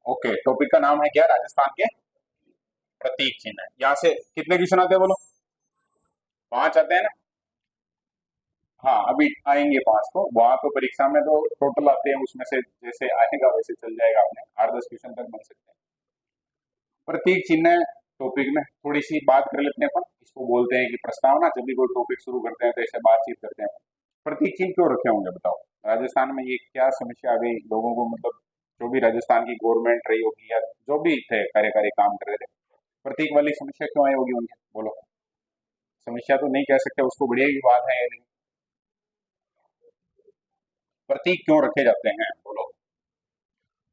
Okay, topic का नाम है क्या? राजस्थान के प्रतीक चिन्ह। यहाँ से कितने क्वेश्चन आते हैं बोलो? 5 आते हैं ना? हाँ, अभी आएंगे 5 तो। वहां तो परीक्षा में तो टोटल आते हैं, उसमें से जैसे आएगा वैसे चल जाएगा, अपने 8-10 क्वेश्चन तक बन सकते हैं। प्रतीक चिन्ह टॉपिक में थोड़ी सी बात कर लेते हैं अपन। इसको बोलते हैं कि प्रस्तावना। जब भी कोई टॉपिक शुरू करते हैं तो ऐसे बातचीत करते हैं। प्रतीक चिन्ह क्यों रखे होंगे बताओ? राजस्थान में ये क्या समस्या आ गई लोगों को, मतलब जो भी राजस्थान की गवर्नमेंट रही होगी या जो भी थे कार्यकारी काम कर रहे थे, प्रतीक वाली समस्या क्यों आई होगी उनकी बोलो? समस्या तो नहीं कह सकते, उसको बढ़िया की बात है, लेकिन प्रतीक क्यों रखे जाते हैं बोलो?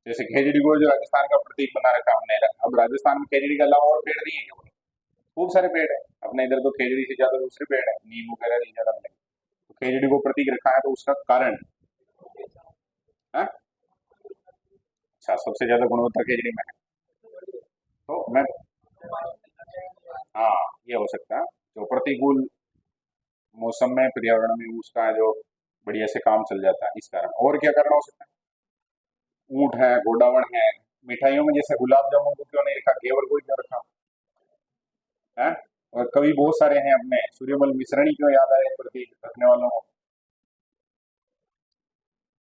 जैसे खेजड़ी को जो राजस्थान का प्रतीक बना रखा हमने, अब राजस्थान में खेजड़ी के अलावा और पेड़ नहीं है क्या बोलो? खूब सारे पेड़ है। अपने इधर तो खेजड़ी से ज्यादा दूसरे पेड़ है, नीम वगैरह नहीं ज्यादा मिलेंगे। तो खेजड़ी को प्रतीक रखा है तो उसका कारण है? अच्छा, सबसे ज्यादा गुणवत्ता खेजड़ी में है। तो मैं, हाँ, ये हो सकता है। जो प्रतिकूल मौसम में पर्यावरण में उसका जो बढ़िया से काम चल जाता है, इस कारण। और क्या कारण हो सकता है? ऊंट है, गोडावण है। मिठाइयों में जैसे गुलाब जामुन को क्यों नहीं रखा, घेवर को क्यों रखा है? और कवि बहुत सारे हैं अपने, सूर्यमल मिश्रणी क्यों याद आए प्रतीक रखने वालों को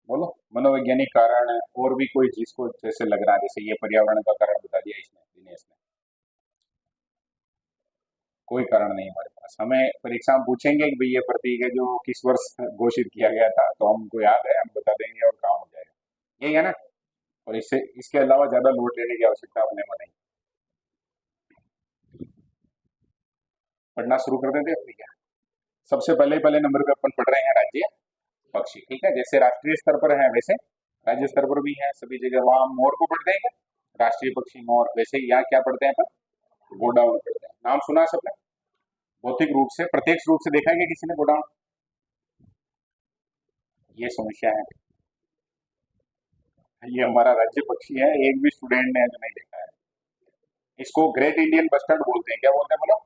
बोलो? मनोवैज्ञानिक कारण है, और भी कोई चीज को जैसे लग रहा है, जैसे ये पर्यावरण का कारण बता दिया इसने, दिनेश ने। कोई कारण नहीं हमारे पास। हमें परीक्षा में पूछेंगे कि भाई ये प्रतीक है जो किस वर्ष घोषित किया गया था, तो हमको याद है, हम बता देंगे और काम हो जाएगा। यही है ना? और इससे इसके अलावा ज्यादा लोड लेने की आवश्यकता अपने को नहीं। पढ़ना शुरू कर देते हैं क्या? सबसे पहले पहले नंबर पे अपन पढ़ रहे हैं राज्य पक्षी। ठीक है, जैसे राष्ट्रीय स्तर पर है वैसे राज्य स्तर पर भी है सभी जगह। वहां मोर को पढ़ते हैं क्या? राष्ट्रीय पक्षी मोर। वैसे ही यहाँ क्या पढ़ते हैं अपन? गोडाउन पढ़ते हैं। नाम सुना है सबने? भौतिक रूप से, प्रत्यक्ष रूप से देखा है कि किसी ने गोडाउन? ये समस्या है। ये हमारा राज्य पक्षी है, एक भी स्टूडेंट ने जो नहीं देखा है। इसको ग्रेट इंडियन बस्टर्ड बोलते हैं। क्या बोलते हैं बोलो?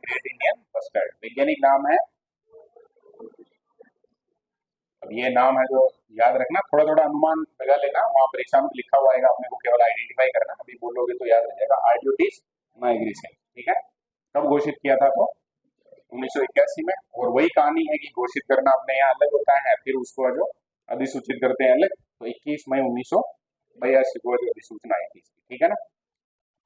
ग्रेट इंडियन बस्टर्ड वैज्ञानिक नाम है। अब ये नाम है जो याद रखना, थोड़ा थोड़ा अनुमान लगा लेना, वहां परीक्षा में लिखा हुआ आएगा, अपने को केवल आइडेंटिफाई करना। अभी बोलोगे तो याद रह जाएगा। आर्डियोटिस नाइग्रिस। ठीक है। कब घोषित किया था तो? 1981 में। और वही कहानी है कि घोषित करना अपने यहाँ अलग होता है, फिर उसको जो अधिसूचित करते हैं अलग। तो 21 मई 1982 को जो अधिसूचना आई थी इसकी। ठीक है ना?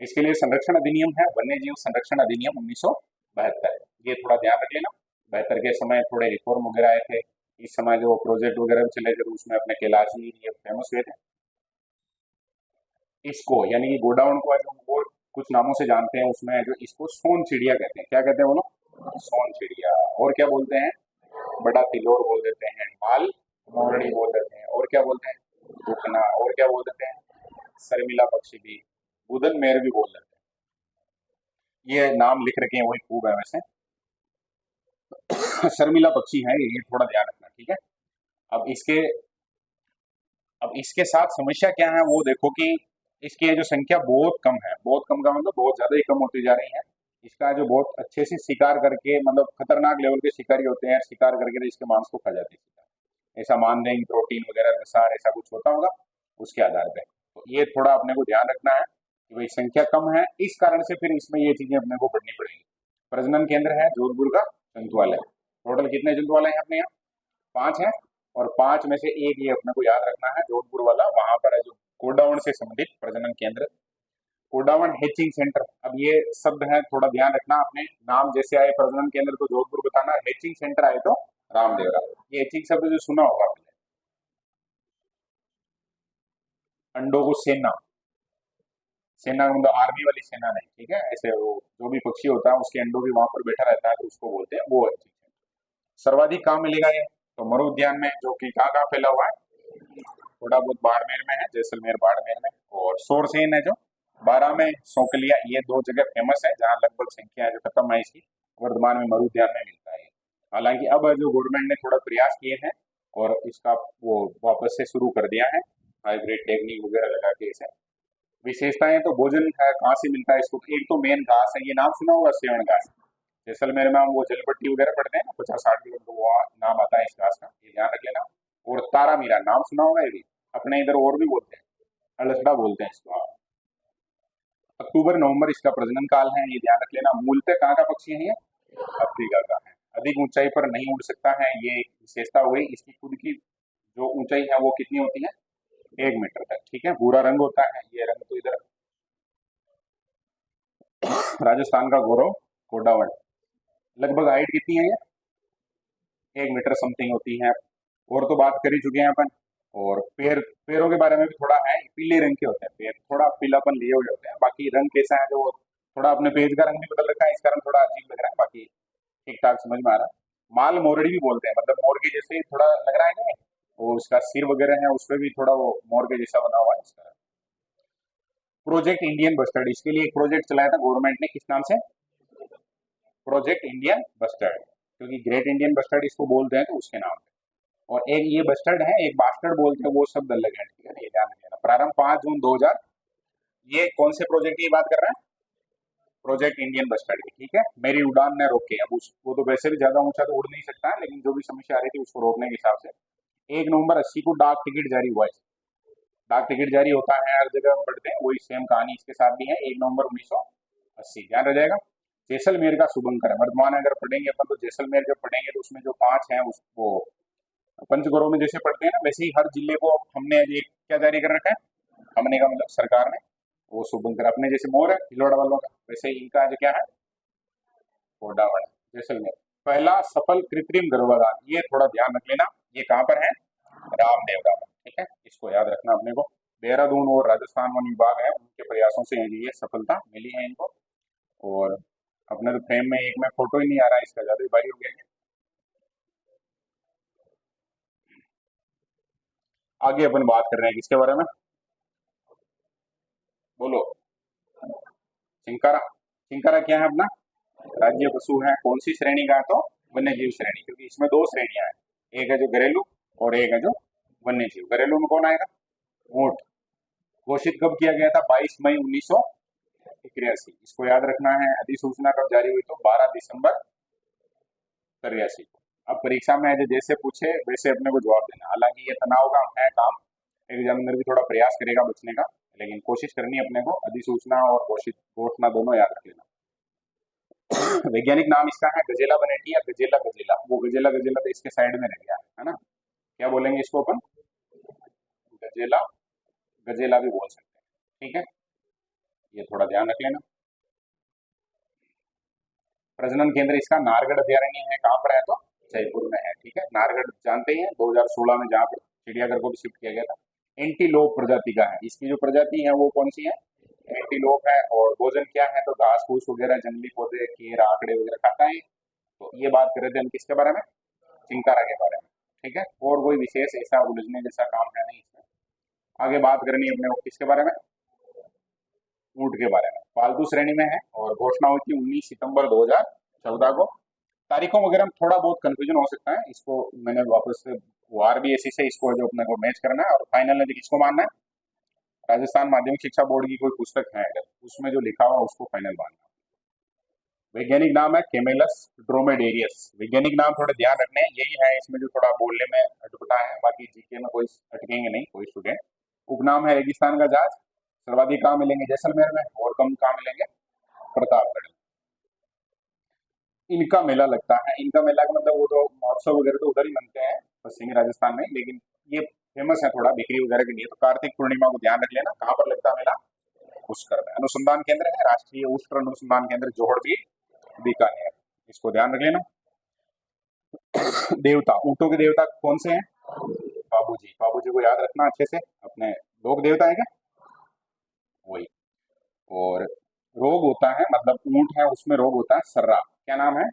इसके लिए संरक्षण अधिनियम है, वन्य जीव संरक्षण अधिनियम 1972। ये थोड़ा ध्यान रख लेना। 72 के समय थोड़े रिफॉर्म वगैरह आए थे। इस समय जो प्रोजेक्ट वगैरह भी चले थे, तो उसमें अपने कैलाश जी ये फेमस हुए थे। इसको यानी कि गोडाउन को जो और कुछ नामों से जानते हैं, उसमें जो इसको सोन चिड़िया कहते हैं। क्या कहते हैं बोलो? सोन चिड़िया। और क्या बोलते हैं? बड़ा तिलोर बोल देते हैं, माल मोरनी बोल देते हैं, और क्या बोलते हैं? रुकना। और क्या बोल देते हैं? शर्मिला पक्षी भी, बुधन मेर भी बोल देते हैं। ये नाम लिख रखे हैं, वही खूब है वैसे। शर्मिला पक्षी है ये, थोड़ा ध्यान रखना। ठीक है। अब इसके अब इसके साथ समस्या क्या है वो देखो कि इसकी ये जो संख्या बहुत कम है, बहुत कम का मतलब बहुत ज्यादा ही कम होती जा रही है। इसका जो बहुत अच्छे से शिकार करके, मतलब खतरनाक लेवल के शिकारी होते हैं, शिकार करके तो इसके मांस को खा जाते हैं। ऐसा मान लें कि प्रोटीन वगैरह वसार ऐसा कुछ होता होगा उसके आधार पे। तो ये थोड़ा अपने को ध्यान रखना है कि भाई संख्या कम है, इस कारण से फिर इसमें ये चीजें अपने को पढ़नी पड़ेगी। प्रजनन केंद्र है जोधपुर का जंतुआलय। टोटल कितने जंतुआलय हैं अपने यहाँ? 5 है। और 5 में से एक ये अपने को याद रखना है, जोधपुर वाला। वहां पर है जो कोडावण से संबंधित प्रजनन केंद्र, कोडावण हेचिंग सेंटर। अब ये शब्द है, थोड़ा ध्यान रखना। अपने नाम जैसे आए प्रजनन केंद्र तो जोधपुर बताना, हेचिंग सेंटर आए तो रामदेवरा। ये हेचिंग शब्द जो सुना होगा आपने। अंडों को सेना, सेना का मतलब आर्मी वाली सेना नहीं। ठीक है, ऐसे वो जो भी पक्षी होता है उसके अंडों भी वहां पर बैठा रहता है, तो उसको बोलते हैं वो हेचिंग सेंटर। सर्वाधिक कहाँ मिलेगा ये? तो मरु उद्यान में, जो कि कहाँ कहाँ फैला हुआ है? थोड़ा बहुत बाड़मेर में है, जैसलमेर बाड़मेर में। और सोरसेन है जो 12 में, सौकलिया, ये दो जगह फेमस है जहाँ लगभग संख्या है जो खत्म है इसकी। वर्तमान में मरु उद्यान में मिलता है। हालांकि अब जो गवर्नमेंट ने थोड़ा प्रयास किए हैं और इसका वो वापस से शुरू कर दिया है, हाइब्रिड टेक्निक वगैरह लगा के इसे। विशेषताएं तो भोजन है, कहाँ से मिलता है इसको? एक तो मेन घास है, ये नाम सुना होगा, सेवन घास। जैसलमेर में हम वो जलपट्टी वगैरह पढ़ते हैं ना, 50-60 किलोमीटर, वो नाम आता है इस घास का, ये ध्यान रख लेना। और तारा मीरा नाम सुना होगा ये भी, अपने इधर और भी बोलते हैं। अलसड़ा बोलते हैं इसको। अक्टूबर नवंबर इसका प्रजनन काल है, ये ध्यान रख लेना। मूलतः कहाँ का पक्षी है ये? अफ्रीका का है। अधिक ऊंचाई पर नहीं उड़ सकता है, ये एक विशेषता हो गई। इसकी खुद की जो ऊंचाई है वो कितनी होती है? 1 मीटर तक। ठीक है, भूरा रंग होता है, ये रंग तो इधर राजस्थान का गौरव कोडावण। लगभग हाइट कितनी है ये? 1 मीटर समथिंग होती है। और तो बात कर ही चुके हैं अपन। और पैरों के बारे में भी थोड़ा है, पीले रंग के होते हैं पैर, थोड़ा पीलापन लिए हुए होते हैं। बाकी रंग कैसा है, जो थोड़ा अपने पेज का रंग भी बदल रखा है, इसका रंग थोड़ा अजीब लग रहा है, बाकी ठीक ठाक समझ में आ रहा है। माल मोरड़ी भी बोलते हैं, मतलब मोर के जैसे थोड़ा लग रहा है ना, वो उसका सिर वगैरह है उस पर भी थोड़ा वो मोर के जैसा बना हुआ है इसका। प्रोजेक्ट इंडियन बस्टर्ड, इसके लिए एक प्रोजेक्ट चलाया था गवर्नमेंट ने, किस नाम से? प्रोजेक्ट इंडियन बस्टर्ड, क्योंकि ग्रेट इंडियन बस्टर्ड इसको बोलते हैं तो उसके नाम पे। और एक ये बस्टर्ड है, एक बास्टर्ड बोलते हैं, वो शब्द अलग है, ठीक है ना, ये ध्यान रखना। प्रारंभ 5 जून 2000। ये कौन से प्रोजेक्ट की बात कर रहे हैं? प्रोजेक्ट इंडियन बस्टर्ड की, ठीक है। मेरी उड़ान ने रोके, अब वो तो वैसे भी ज्यादा ऊंचा तो उड़ नहीं सकता है, लेकिन जो भी समस्या आ रही थी उसको रोकने के हिसाब से 1 नवंबर 80 को डाक टिकट जारी हुआ है। डाक टिकट जारी होता है हर जगह, हम पढ़ते हैं, वही सेम कहानी इसके साथ भी है। 1 नवंबर 1980, ध्यान रह जाएगा। जैसलमेर का शुभंकर है, वर्तमान अगर पढ़ेंगे अपन तो जैसलमेर जब पढ़ेंगे तो उसमें जो 5 हैं उसको पंचगौरों में जैसे पढ़ते हैं ना, वैसे ही हर जिले को हमने अभी क्या जारी कर रखा है, हमने का मतलब सरकार ने, वो शुभंकर अपने जैसे मोर है भिलवाड़ा वालों का, वैसे ही इनका आज क्या है, कोडावड़ है, जैसलमेर। पहला सफल कृत्रिम गर्भाधान, ये थोड़ा ध्यान रख लेना, ये कहाँ पर है? रामदेवरा में, ठीक है, इसको याद रखना अपने को। देहरादून और राजस्थान वन विभाग है, उनके प्रयासों से ये सफलता मिली है इनको। और अपने तो फ्रेम में एक में फोटो ही नहीं आ रहा है, इसका ज्यादा ही भारी हो गया है। आगे अपन बात कर रहे हैं किसके बारे में? बोलो। चिंकारा। चिंकारा क्या है अपना? राज्य पशु है, कौन सी श्रेणी का है तो? वन्य जीव श्रेणी, क्योंकि इसमें 2 श्रेणियां हैं, एक है जो घरेलू और एक है जो वन्य जीव। घरेलू में कौन आएगा? ऊंट। घोषित कब किया गया था? 22 मई 1983। इसको याद रखना है। अधिसूचना कब जारी हुई? तो 12 दिसंबर 1983 को। अब परीक्षा में जैसे पूछे वैसे अपने को जवाब देना। हालांकि ये तनाव का है काम, एग्जामिनर भी थोड़ा प्रयास करेगा बचने का, लेकिन कोशिश करनी है अपने को। अधिसूचना और घोषित घोषणा दोनों याद रख लेना। वैज्ञानिक नाम इसका है गजेला बनेटी या गजेला गजेला। वो गजेला गजेला तो इसके साइड में रह गया है ना, क्या बोलेंगे इसको अपन? गजेला गजेला भी बोल सकते हैं, ठीक है, ये थोड़ा ध्यान रख लेना। प्रजनन केंद्र इसका नारगढ़ अभयारण्य है, कहाँ पर है तो? जयपुर में है, ठीक है। नारगढ़ जानते हैं 2016 में जहाँ पर चिड़ियाघर को भी शिफ्ट किया गया था। एंटीलोप प्रजाति का है, इसकी जो प्रजाति है वो कौन सी है? एंटीलोप है। और भोजन क्या है तो घास फूस वगैरह, जंगली पौधे, कीड़ा आकड़े वगैरह खाता है। तो ये बात कर रहे थे हम किसके बारे में? चिंकारा के बारे में, ठीक है। और कोई विशेष ऐसा उलझने जैसा काम है नहीं इसमें। आगे बात करनी है अपने को किसके बारे में? ऊंट के बारे में। पालतू श्रेणी में है और घोषणा हुई थी 19 सितंबर 2014 को। तारीखों वगैरह में थोड़ा बहुत कंफ्यूजन हो सकता है, इसको मैंने वापस से वो आरबीएसई से इसको जो अपने को मैच करना है। और फाइनल में किसको मानना है? राजस्थान माध्यमिक शिक्षा बोर्ड की कोई पुस्तक है अगर उसमें जो लिखा हुआ उसको फाइनल मानना है। वैज्ञानिक नाम है केमेलस ड्रोमेडेरियस। वैज्ञानिक नाम थोड़े ध्यान रखने हैं, यही है इसमें जो थोड़ा बोलने में अटपटा है, बाकी जीके में कोई अटकेंगे नहीं कोई स्टूडेंट। उपनाम है रेगिस्तान का जहाज। सर्वाधिक कहाँ मिलेंगे? जैसलमेर में। और कम कहाँ मिलेंगे? प्रतापगढ़। इनका मेला लगता है, इनका मेला का मतलब वो तो महोत्सव वगैरह तो उधर ही बनते हैं पश्चिमी राजस्थान में, लेकिन ये फेमस है थोड़ा बिक्री वगैरह के लिए। तो कार्तिक पूर्णिमा को ध्यान रख लेना, कहाँ पर लगता है मेला? पुष्कर में। अनुसंधान केंद्र है राष्ट्रीय उष्ण अनुसंधान केंद्र जोहड़बीर बीकानेर, इसको ध्यान रख लेना। देवता, ऊंटों के देवता कौन से हैं? बाबूजी। बाबूजी को याद रखना अच्छे से, अपने लोक देवता है क्या? वही। और रोग होता है, मतलब ऊंट है उसमें रोग होता है सर्रा, क्या नाम है?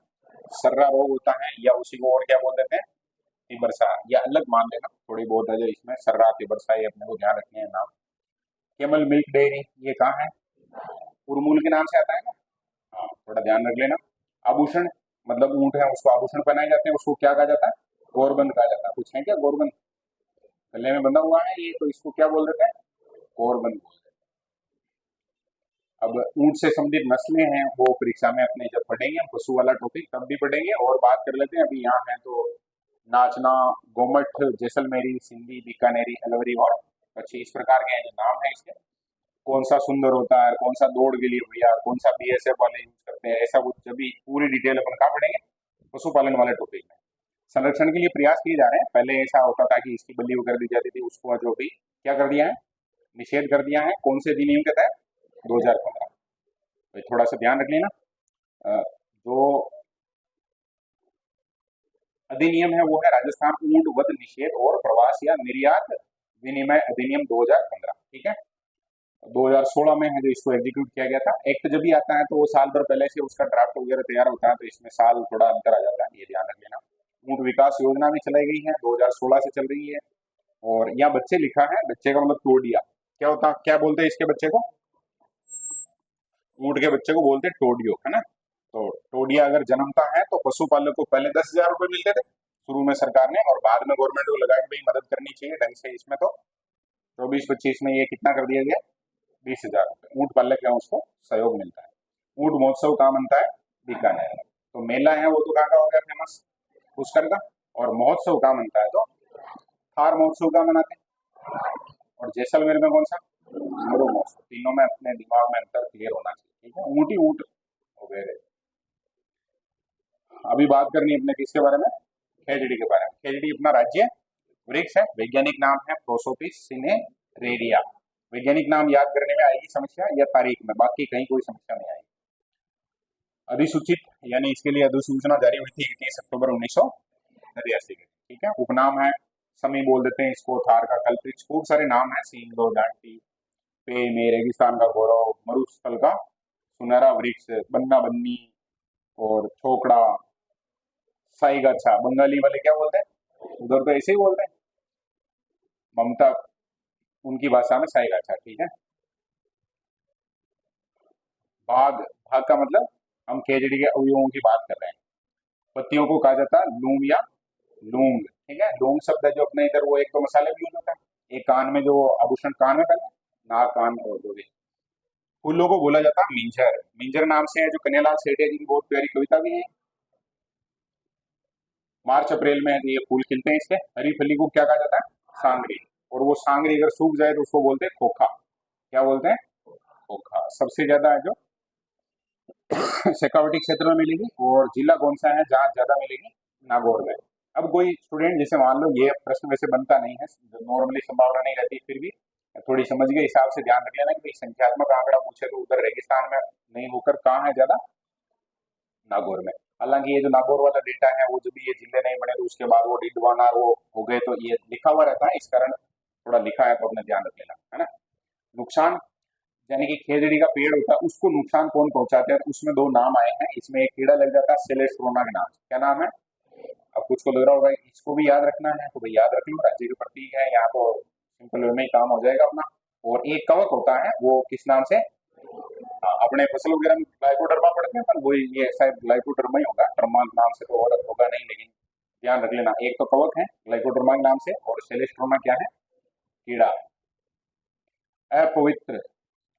सर्रा रोग होता है, या उसी को और क्या बोल देते हैं? तिबरसा, या अलग मान लेना, थोड़ी बहुत है जो इसमें सर्रा तिबरसा, ये अपने को ध्यान रखने हैं नाम। केमल मिल्क डेयरी, ये कहाँ है? उर्मूल के नाम से आता है ना, हाँ थोड़ा ध्यान रख लेना। आभूषण, मतलब ऊंट है उसको आभूषण पहनाए जाते हैं, उसको क्या कहा जाता है? गोरबंद कहा जाता है। कुछ है क्या गोरबंद? गले में बंधा हुआ है ये, तो इसको क्या बोल देते हैं? गोरबंद बोल देते हैं। अब ऊंट से संबंधित नस्लें हैं वो परीक्षा में अपने जब पढ़ेंगे हम पशु वाला टॉपिक तब भी पढ़ेंगे। और बात कर लेते हैं अभी यहाँ है तो नाचना, गोमठ, जैसलमेरी, सिंधी, बीकानेरी, अलवरी और पक्षी इस प्रकार के हैं जो नाम है इसके। कौन सा सुंदर होता है, कौन सा दौड़ के लिए बढ़िया, कौन सा बीएसएफ वाले यूज करते हैं, ऐसा कुछ जब भी पूरी डिटेल अपन कहाँ पढ़ेंगे, पशुपालन वाले टॉपिक में। संरक्षण के लिए प्रयास किए जा रहे हैं। पहले ऐसा होता था कि इसकी बलि कर दी जाती थी, उसको जो भी क्या कर दिया है, निषेध कर दिया है। कौन से अधिनियम के तहत? 2015। तो थोड़ा सा ध्यान रख लेना। जो अधिनियम है वो है राजस्थान ऊंट वध निषेध और प्रवास या निर्यात विनिमय अधिनियम 2015। ठीक है, 2016 में है जो इसको एग्जीक्यूट किया गया था। एक्ट जब भी आता है तो वो साल भर पहले से उसका ड्राफ्ट वगैरह तैयार होता है, तो इसमें साल थोड़ा अंतर आ जाता है, ये ध्यान रख लेना। ऊंट विकास योजना भी चलाई गई है, 2016 से चल रही है। और यहाँ बच्चे लिखा है, बच्चे का मतलब टोडिया। क्या होता, क्या बोलते हैं इसके बच्चे को? ऊंट के बच्चे को बोलते हैं टोडियो, है ना। तो टोडिया अगर जन्मता है तो पशुपालक को पहले 10,000 रुपए मिलते थे शुरू में सरकार ने, और बाद में गवर्नमेंट को लगा कि भाई मदद करनी चाहिए ढंग से इसमें, तो 24-25 में ये कितना कर दिया गया, 20,000 रुपए। ऊंट पालक है उसको सहयोग मिलता है। ऊंट महोत्सव कहाँ बनता है? बीकानेर। तो मेला है वो तो कहाँ का हो गया फेमस? पुष्कर का। और महोत्सव कहाँ बनता है? तो थार महोत्सव कहाँ मनाते हैं? और जैसलमेर में कौन सा? मरु महोत्सव। तीनों में अपने दिमाग में अंतर क्लियर होना चाहिए। ठीक है, ऊंट ही ऊंट वगैरह। अभी बात करनी है अपने किसके बारे में? खेजड़ी के बारे में। खेजड़ी अपना राज्य वृक्ष है, वैज्ञानिक नाम है प्रोसोपिस सिनेरेरिया। वैज्ञानिक नाम याद करने में आएगी समस्या या तारीख में, बाकी कहीं कोई समस्या नहीं आएगी। अधिसूचित यानी इसके लिए अधिसूचना जारी हुई थी 21 अक्टूबर 1983 में। ठीक है, उपनाम है समी बोल देते हैं इसको, थार का कल्पवृक्ष, खूब सारे नाम है, सींगो, डांटी, पे में, रेगिस्तान का गौरव, मरुस्थल का सुनहरा वृक्ष, बन्ना बन्नी और छोकड़ा, साई गाछा। बंगाली वाले क्या बोलते हैं? उधर तो ऐसे ही बोलते हैं, ममता उनकी भाषा में साई गाछा। ठीक है, भाग, भाग का मतलब हम खेजड़ी के अवयवों की बात कर रहे हैं। पत्तियों को कहा जाता है लूम या लूंग। ठीक है, लूंग शब्द है जो अपने इधर, वो एक तो मसाले में यूज होता है, एक कान में जो आभूषण कान में पहना, नाक कान और जो भी। फूलों को बोला जाता है मिंजर। मिंजर नाम से है जो कन्हैयालाल सेठिया जी की बहुत प्यारी कविता भी है। मार्च अप्रैल में ये फूल खिलते हैं इसके। हरी फली को क्या कहा जाता है? सांगरी। और वो सांगरी अगर सूख जाए तो उसको बोलते हैं खोखा। क्या बोलते हैं? खोखा। सबसे ज्यादा है जो शेखावटी क्षेत्र में मिलेगी। और जिला कौन सा है जहाँ ज्यादा मिलेगी? नागौर में। अब कोई स्टूडेंट जैसे मान लो, ये प्रश्न वैसे बनता नहीं है, नॉर्मली संभावना नहीं रहती, फिर भी थोड़ी समझ के हिसाब से ध्यान रख लेना कि भाई संख्यात्मक आंकड़ा पूछे तो उधर रेगिस्तान में नहीं होकर कहाँ है ज्यादा? नागौर में। हालांकि ये जो नागौर वाला डेटा है वो जब भी ये जिले नहीं बने तो उसके बाद वो डिडवाना वो हो गए, तो ये लिखा हुआ रहता है, इस कारण थोड़ा लिखा है तो अपने ध्यान रख लेना, है ना। नुकसान यानी कि खेजड़ी का पेड़ होता है उसको नुकसान कौन पहुंचाते हैं, तो उसमें दो नाम आए हैं। इसमें एक कीड़ा लग जाता है सेलेस्ट्रोना के नाम से। क्या नाम है? अब कुछ को लग रहा होगा इसको भी याद रखना है, तो भाई याद रख लो, राज्य के प्रतीक है यहाँ, तो सिंपल वे में ही काम हो जाएगा अपना। और एक कवक होता है, वो किस नाम से? अपने फसल वगैरह में ग्लाइकोडर्मा पढ़ते हैं, पर वही ये शायद ग्लाइकोडर्मा ही होगा, टर्मा नाम से तो और होगा नहीं, लेकिन ध्यान रख लेना। एक तो कवक है ग्लाइकोडर्मा के नाम से, और सेलेस्ट्रोमा क्या है? कीड़ा। अपवित्र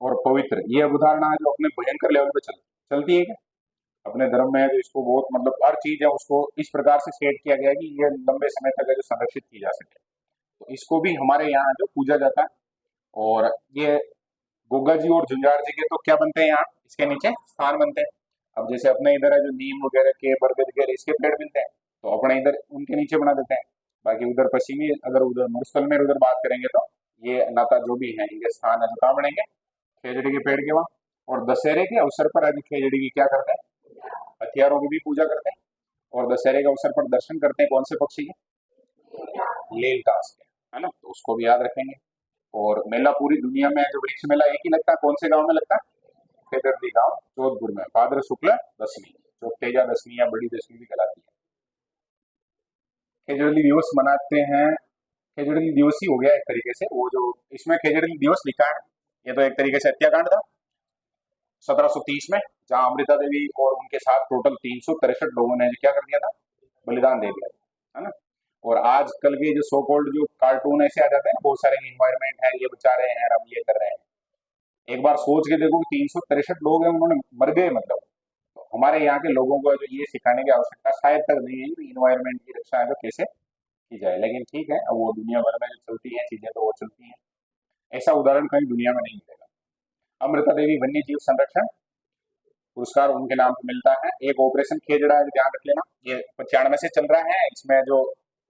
और पवित्र, ये अवधारणा है जो अपने भयंकर लेवल पे चलती है क्या? अपने धर्म में है जो इसको बहुत, मतलब हर चीज है उसको इस प्रकार से सेट किया गया है कि ये लंबे समय तक है जो संरक्षित की जा सके। तो इसको भी हमारे यहाँ जो पूजा जाता है। और ये गोगा जी और झुंझार जी के तो क्या बनते हैं यहाँ, इसके नीचे स्थान बनते हैं। अब जैसे अपने इधर है जो नीम वगैरह के, बरगद के, इसके पेड़ मिलते हैं, तो अपने इधर उनके नीचे बना देते हैं। बाकी उधर पश्चिमी, अगर उधर मरुस्थल में उधर बात करेंगे तो ये नाता जो भी है इनके स्थान है जो कहाँ बनेंगे? खेजड़ी के पेड़ के वहाँ। और दशहरे के अवसर पर आज खेजड़ी की क्या करते हैं? हथियारों की भी पूजा करते हैं। और दशहरे के अवसर पर दर्शन करते हैं कौन से पक्षी के? लीलतास के, है ना, तो उसको भी याद रखेंगे। और मेला पूरी दुनिया में जो वृक्ष मेला एक ही लगता है, कौन से गांव में लगता है? खेदरदी गांव जोधपुर में, भाद्र शुक्ल दशमी, जो तेजा दशमी या बड़ी दशमी भी कहलाती है। खेजड़ी दिवस मनाते हैं। खेजड़ी दिवस ही हो गया एक तरीके से, वो जो इसमें खेजड़ी दिवस लिखा है ये तो एक तरीके से हत्याकांड था 1730 में, जहां अमृता देवी और उनके साथ टोटल 363 लोगों ने क्या कर दिया था? बलिदान दे दिया था, है ना। और आजकल के जो सो कॉल्ड जो कार्टून ऐसे आ जाते हैं ना, बहुत सारे इन्वायरमेंट है, ये बचा रहे हैं, हम ये कर रहे हैं, एक बार सोच के देखो 363 लोग हैं उन्होंने मर गए, मतलब। तो हमारे यहाँ के लोगों को जो ये सिखाने की आवश्यकता शायद तक नहीं है कि इन्वायरमेंट की रक्षा है तो कैसे की जाए, लेकिन ठीक है, अब वो दुनिया भर में जो चलती है चीजें तो वो चलती हैं। ऐसा उदाहरण कहीं दुनिया में नहीं मिलेगा। अमृता देवी वन्य जीव संरक्षण पुरस्कार उनके नाम पे मिलता है। एक ऑपरेशन खेजड़ा है, ध्यान रख लेना, ये 95 से चल रहा है। इसमें जो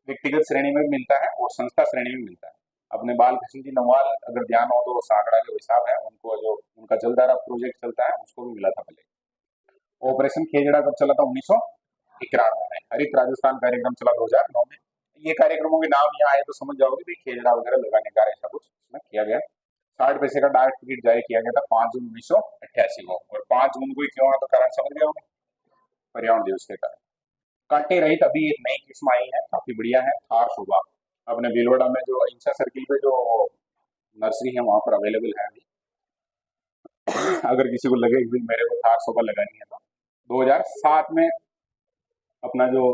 व्यक्तिगत श्रेणी में भी मिलता है और संस्था श्रेणी में मिलता है। अपने बाल कृष्ण जी नमवाल अगर ध्यान हो तो सागड़ा जो हिसाब है उनको, जो उनका जलधारा प्रोजेक्ट चलता है उसको भी मिला था पहले। ऑपरेशन खेजड़ा कब चला था? 1991 में। हरित राजस्थान कार्यक्रम चला 2009 में। ये कार्यक्रमों के नाम यहाँ आए तो समझ जाओगे भी खेजड़ा वगैरह लगाने का ऐसा कुछ इसमें किया गया। 60 पैसे का डाक टिकट जारी किया गया था 5 जून 1988 को। और 5 जून को ही क्यों है तो कारण समझ गए होंगे, पर्यावरण दिवस के कारण। कांटे रहित अभी एक नई किस्म आई है, काफी बढ़िया है, थार शोभा। अपने भीलवाड़ा में जो अहिंसा सर्किल पे जो नर्सरी है वहां पर अवेलेबल है अभी। अगर किसी को लगे कि मेरे को थार शोभा लगानी है तो 2007 में अपना जो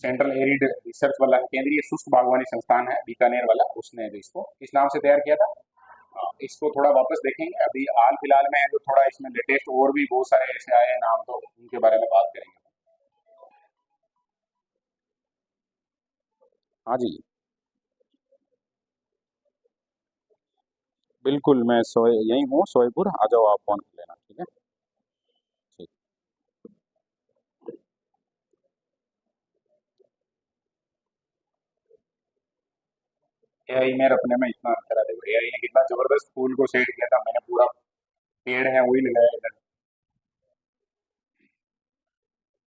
सेंट्रल एरिड रिसर्च वाला केंद्रीय शुष्क बागवानी संस्थान है बीकानेर वाला, उसने जो इसको इस नाम से तैयार किया था। इसको थोड़ा वापस देखेंगे। अभी हाल फिलहाल में जो थोड़ा इसमें लेटेस्ट और भी बहुत सारे ऐसे आए हैं नाम, तो उनके बारे में बात करेंगे। हाँ जी, बिल्कुल। मैं सोए यही हूँ, सोएपुर आ जाओ, आप फोन कर लेना, ठीक है। ठीक। एआई में और अपने में इतना अंतर है, देखो एआई ने कितना जबरदस्त फूल को सेट किया था, मैंने पूरा पेड़ है वही लगाया इधर।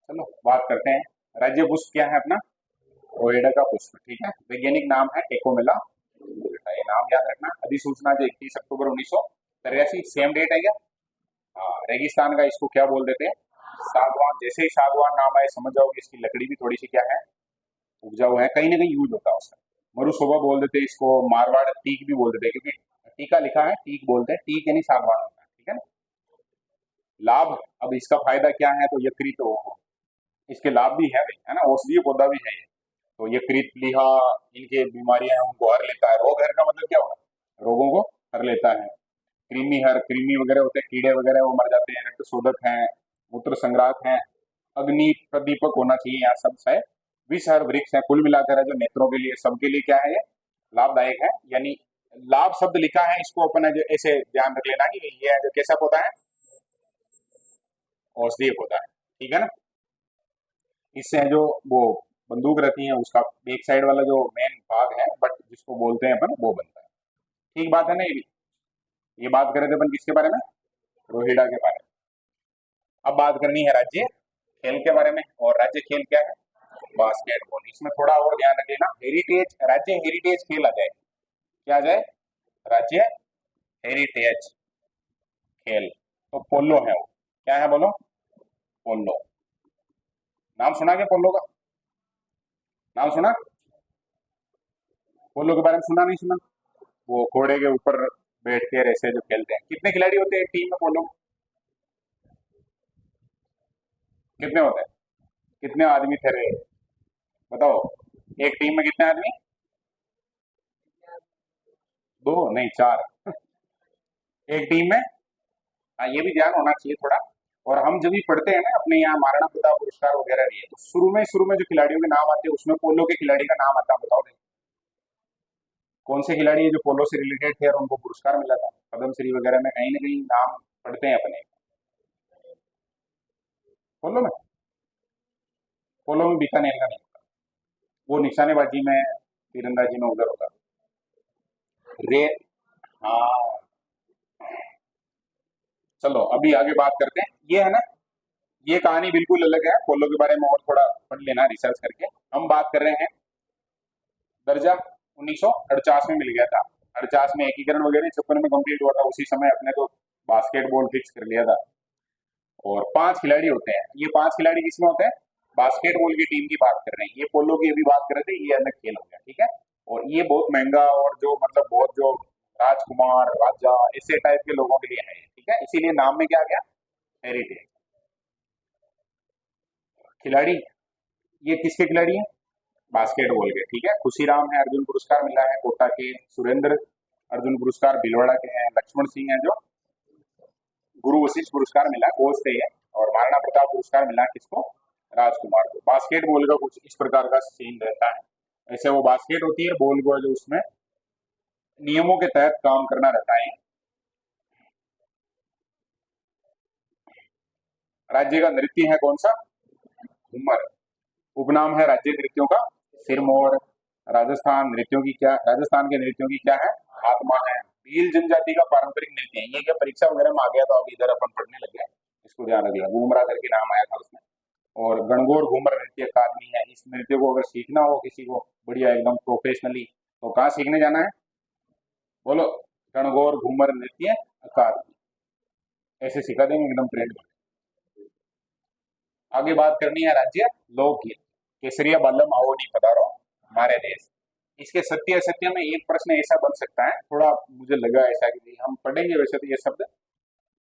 चलो बात करते हैं। राज्य पुष्प क्या है अपना? रोएडा का पुष्प, ठीक है। वैज्ञानिक नाम है टेकोमेला। ये नाम याद रखना। अधिसूचना जो 31 अक्टूबर 1983, सेम डेट है क्या? हाँ। रेगिस्तान का इसको क्या बोल देते हैं? सागवान। जैसे ही सागवान नाम आए समझ जाओगे इसकी लकड़ी भी थोड़ी सी क्या है, उपजाऊ है, कहीं ना कहीं यूज होता है उसका। मरुशोभा बोल देते हैं इसको, मारवाड़ टीक भी बोल देते हैं, क्योंकि टीका लिखा है टीक बोलते हैं, टीक यानी सागवान होता है, ठीक है ना। लाभ, अब इसका फायदा क्या है तो यकृत तो इसके लाभ भी है भाई, है ना, औषधीय पौधा भी है ये। तो यकृत प्लीहा इनके बीमारियां हैं उनको हर लेता है। रोग हर का मतलब क्या होगा? रोगों को हर लेता है। कृमि हर, कृमि वगैरह होते हैं, कीड़े वगैरह वो मर जाते हैं। रक्त शोधक है, मूत्र संग्राहक है, अग्नि प्रदीपक होना चाहिए यहाँ सब है। विष हर वृक्ष है। कुल मिलाकर है जो नेत्रों के लिए सबके लिए क्या है ये लाभदायक है। यानी लाभ शब्द लिखा है, इसको अपन है जो ऐसे ध्यान रख लेना कि ये है जो कैसा पौधा है, औषधीय पौधा है, ठीक है ना। इससे है जो वो बंदूक रहती है उसका एक साइड वाला जो मेन भाग है बट जिसको बोलते हैं अपन, वो बनता है। ठीक बात है ना ये भी। ये बात कर रहे थे अपन किसके बारे में? रोहिड़ा के बारे में। अब बात करनी है राज्य खेल के बारे में। और राज्य खेल क्या है? बास्केटबॉल। इसमें थोड़ा और ध्यान रख लेना, हेरिटेज राज्य हेरिटेज खेल आ जाए। क्या आ जाए? राज्य हेरिटेज खेल। तो पोलो है वो। क्या है बोलो? पोलो। नाम सुना क्या पोलो का? नाम सुना? पोलो के बारे में सुना नहीं सुना? वो घोड़े के ऊपर बैठ के ऐसे जो खेलते हैं। कितने खिलाड़ी होते हैं टीम में पोलो? कितने होते हैं? कितने आदमी थे रे? बताओ। एक टीम में कितने आदमी? दो नहीं, चार। एक टीम में। हाँ, ये भी ध्यान होना चाहिए थोड़ा। और हम जब भी पढ़ते हैं ना अपने यहाँ महाराणा प्रताप पुरस्कार वगैरह भी है, तो शुरू में जो खिलाड़ियों के नाम आते हैं उसमें पोलो के खिलाड़ी का नाम आता है, बताओ दे। कौन से खिलाड़ी है जो पोलो से रिलेटेड थे और उनको पुरस्कार मिला था पद्मश्री वगैरह में, कहीं ना कहीं नाम पढ़ते हैं अपने। पोलो में, पोलो में बीकानेर का नहीं होता। वो निशानेबाजी में, तीरंदाजी में उधर होता रे। हाँ। चलो अभी आगे बात करते हैं। ये है ना, ये कहानी बिल्कुल अलग है पोलो के बारे में, और थोड़ा पढ़ लेना रिसर्च करके। हम बात कर रहे हैं दर्जा 1948 में मिल गया था। 48 में एकीकरण वगैरह 56 में कंप्लीट हुआ था, उसी समय अपने तो बास्केटबॉल फिक्स कर लिया था। और 5 खिलाड़ी होते हैं। ये 5 खिलाड़ी किसमें होते हैं? बास्केटबॉल की टीम की बात कर रहे हैं। ये पोलो की अभी बात कर रहे थे, ये अलग खेल हो गया, ठीक है। और ये बहुत महंगा और जो मतलब बहुत जो राजकुमार राजा ऐसे टाइप के लोगों के लिए है, ठीक है, इसीलिए नाम में क्या आ गया? हेरिटेज। खिलाड़ी, ये किसके खिलाड़ी हैं? बास्केटबॉल के, ठीक है। खुशीराम है, अर्जुन पुरस्कार मिला है कोटा के। सुरेंद्र अर्जुन पुरस्कार भिलवाड़ा के हैं। लक्ष्मण सिंह है जो गुरु वशिष्ठ पुरस्कार मिला कोच से है। और महाराणा प्रताप पुरस्कार मिला किसको? राजकुमार को। बास्केटबॉल का कुछ इस प्रकार का सीन रहता है। ऐसे वो बास्केट होती है, बॉल को जो उसमें नियमों के तहत काम करना रहता है। राज्य का नृत्य है कौन सा? घूमर। उपनाम है राज्य नृत्यों का सिरमौर। राजस्थान के नृत्यों की क्या है? आत्मा है। भील जनजाति का पारंपरिक नृत्य है। ये क्या परीक्षा वगैरह में आ गया तो अब इधर अपन पढ़ने लग गए, इसको ध्यान रखिएगा। घूमरा करके नाम आया था उसमें। और गणगौर घूमर नृत्य अकादमी है। इस नृत्य को अगर सीखना हो किसी को बढ़िया एकदम प्रोफेशनली, तो कहाँ सीखने जाना है? बोलो। गणगौर घूमर नृत्य अकादमी, ऐसे सिखा देंगे एकदम ट्रेंड में। आगे बात करनी है राज्य लोकगीत। केसरिया बालम आओ नहीं पधारो हमारे देश। इसके सत्य असत्य में एक प्रश्न ऐसा बन सकता है, थोड़ा मुझे लगा ऐसा कि भाई हम पढ़ेंगे वैसे तो ये शब्द,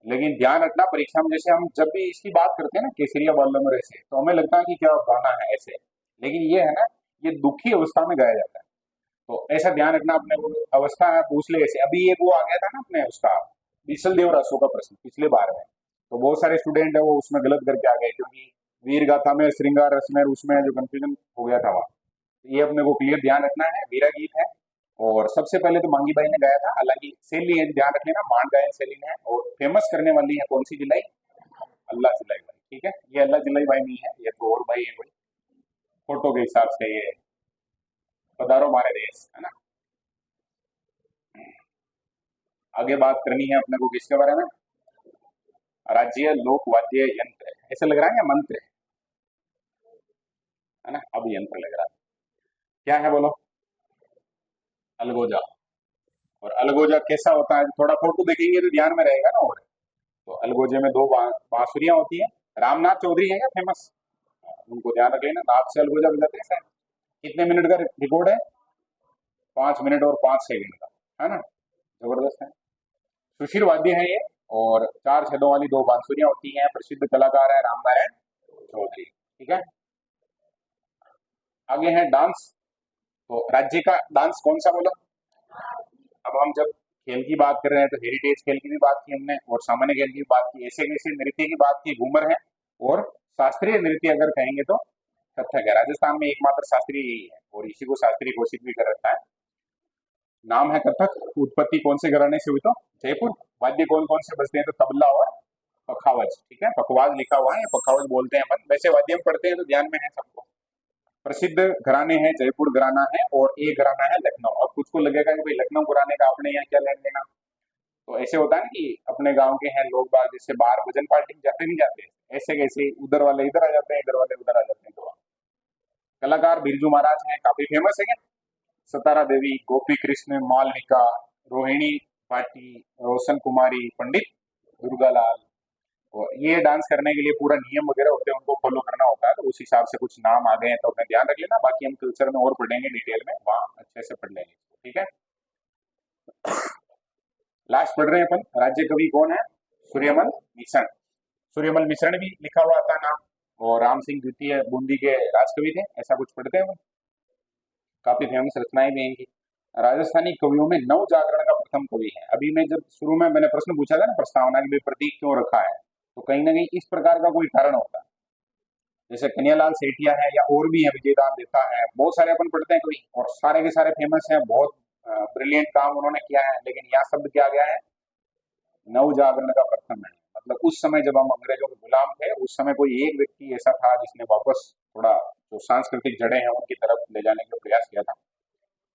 लेकिन ध्यान रखना परीक्षा में जैसे हम जब भी इसकी बात करते हैं ना केसरिया बालम और ऐसे, तो हमें लगता है कि क्या गाना है ऐसे, लेकिन ये है ना, ये दुखी अवस्था में गाया जाता है। तो ऐसा ध्यान रखना अपने को। अवस्था है पूछ ले ऐसे। अभी एक वो आ गया था ना अपने उसका बीसल देव रासो का प्रश्न पिछले बार में, तो बहुत सारे स्टूडेंट है वो उसमें गलत करके आ गए, क्योंकि वीर गाथा में श्रृंगार रस में उसमें जो कंफ्यूजन हो गया था वहाँ। तो ये अपने को क्लियर ध्यान रखना है। वीरा गीत है और सबसे पहले तो मांगी बाई ने गाया था, हालांकि शैली है ध्यान रख लेना, मांड गायन शैली है। और फेमस करने वाली है कौन सी जिलाई? अल्लाह जिलाई बाई। ठीक है, ये अल्लाह जिलाई बाई नहीं है, ये तो और बाई है कोई, फोटो के हिसाब से ये पधारो हमारे देश है ना। आगे बात करनी है अपने को किसके बारे में? राज्य लोक वाद्य यंत्र। ऐसे लग रहा है या मंत्र है ना? अब यंत्र लग रहा है। क्या है बोलो? अलगोजा। और अलगोजा कैसा होता है? थोड़ा फोटो देखेंगे तो ध्यान में रहेगा ना। और तो अलगोजे में दो बांसुरियां होती है। रामनाथ चौधरी है क्या फेमस? उनको ध्यान रख लेना, नाथ से अलगोजा बजाते हैं सर। कितने मिनट का रिकॉर्ड है? 5 मिनट और 5 सेकंड का, है ना? जबरदस्त है। सुशील वाद्य है ये। और 4 छेदों वाली दो बांसुरियां होती हैं। प्रसिद्ध कलाकार है रामनारायण चौधरी। ठीक है, आगे है डांस। तो राज्य का डांस कौन सा बोलो? अब हम जब खेल की बात कर रहे हैं तो हेरिटेज खेल की भी बात की हमने, और सामान्य खेल की भी बात की, ऐसे कैसे नृत्य की बात की घूमर है। और शास्त्रीय नृत्य अगर कहेंगे तो कथक है। राजस्थान में एकमात्र शास्त्रीय यही है और इसी को शास्त्रीय घोषित भी कर रखा है। नाम है कथक। उत्पत्ति कौन से घराने से हुई? तो जयपुर। वाद्य कौन कौन से बजते हैं? तो तबला और पखावज। ठीक है, पखवाज लिखा हुआ है, पखावज बोलते हैं अपन, वैसे वाद्य में पढ़ते हैं तो ध्यान में है सबको। प्रसिद्ध घराने हैं जयपुर घराना है और एक घराना है लखनऊ। अब कुछ को लगेगा कि भाई लखनऊ घराने का अपने यहाँ क्या लेना देना। तो ऐसे होता है ना कि अपने गांव के हैं लोग बाग, जैसे बाहर भजन पार्टी में जाते नहीं जाते, ऐसे कैसे उधर वाले इधर आ जाते हैं, इधर वाले उधर आ जाते हैं। तो कलाकार बिरजू महाराज हैं, काफी फेमस है क्या? सतारा देवी, गोपी कृष्ण, मालविका, रोहिणी भाटी, रोशन कुमारी, पंडित दुर्गालाल। और ये डांस करने के लिए पूरा नियम वगैरह होते हैं, उनको फॉलो करना होता है। तो उस हिसाब से कुछ नाम आ गए हैं तो अपने ध्यान रख लेना। बाकी हम कल्चर में और पढ़ेंगे डिटेल में, वहाँ अच्छे से पढ़ लेंगे। ठीक है, लास्ट पढ़ रहे हैं अपन। राज्य कवि कौन है? सूर्यमल मिश्रण। सूर्यमल मिश्रण भी लिखा हुआ था नाम। और राम सिंह द्वितीय बूंदी के राजकवि थे, ऐसा कुछ पढ़ते हैं। काफी फेमस रचनाएं भी हैं इनकी। राजस्थानी कवियों में नव जागरण का प्रथम कवि है। अभी मैं जब शुरू में मैंने प्रश्न पूछा था ना प्रस्तावना के लिए प्रतीक क्यों रखा है, तो कहीं ना कहीं इस प्रकार का कोई कारण होता है। जैसे कन्हैयालाल सेठिया है या और भी है, विजयदान देता है, बहुत सारे अपन पढ़ते हैं कवि और सारे के सारे फेमस हैं, बहुत ब्रिलियंट काम उन्होंने किया है। लेकिन यहाँ शब्द क्या गया है? नव जागरण का प्रथम है। मतलब उस समय जब हम अंग्रेजों के गुलाम थे, उस समय कोई एक व्यक्ति ऐसा था जिसने वापस थोड़ा जो सांस्कृतिक जड़ें हैं उनकी तरफ ले जाने का प्रयास किया था।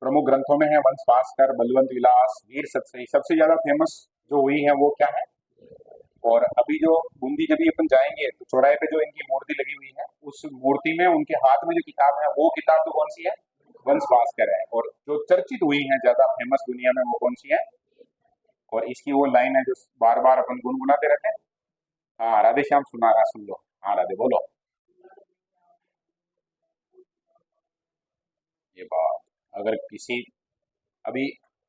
प्रमुख ग्रंथों में है वंश भास्कर, बलवंत विलास, वीर सतसई। सबसे ज्यादा फेमस जो हुई है वो क्या है? और अभी जो बूंदी जब भी अपन जाएंगे तो चौराहे पे जो इनकी मूर्ति लगी हुई है, उस मूर्ति में उनके हाथ में जो किताब है वो किताब तो कौन सी है? वंश भास्कर है। और जो चर्चित हुई है ज्यादा फेमस दुनिया में वो कौन सी है? और इसकी वो लाइन है जो बार बार अपन गुनगुनाते रहते हैं। हाँ राधे श्याम सुना रहा, सुन लो। हाँ राधे बोलो। ये बात अगर किसी अभी,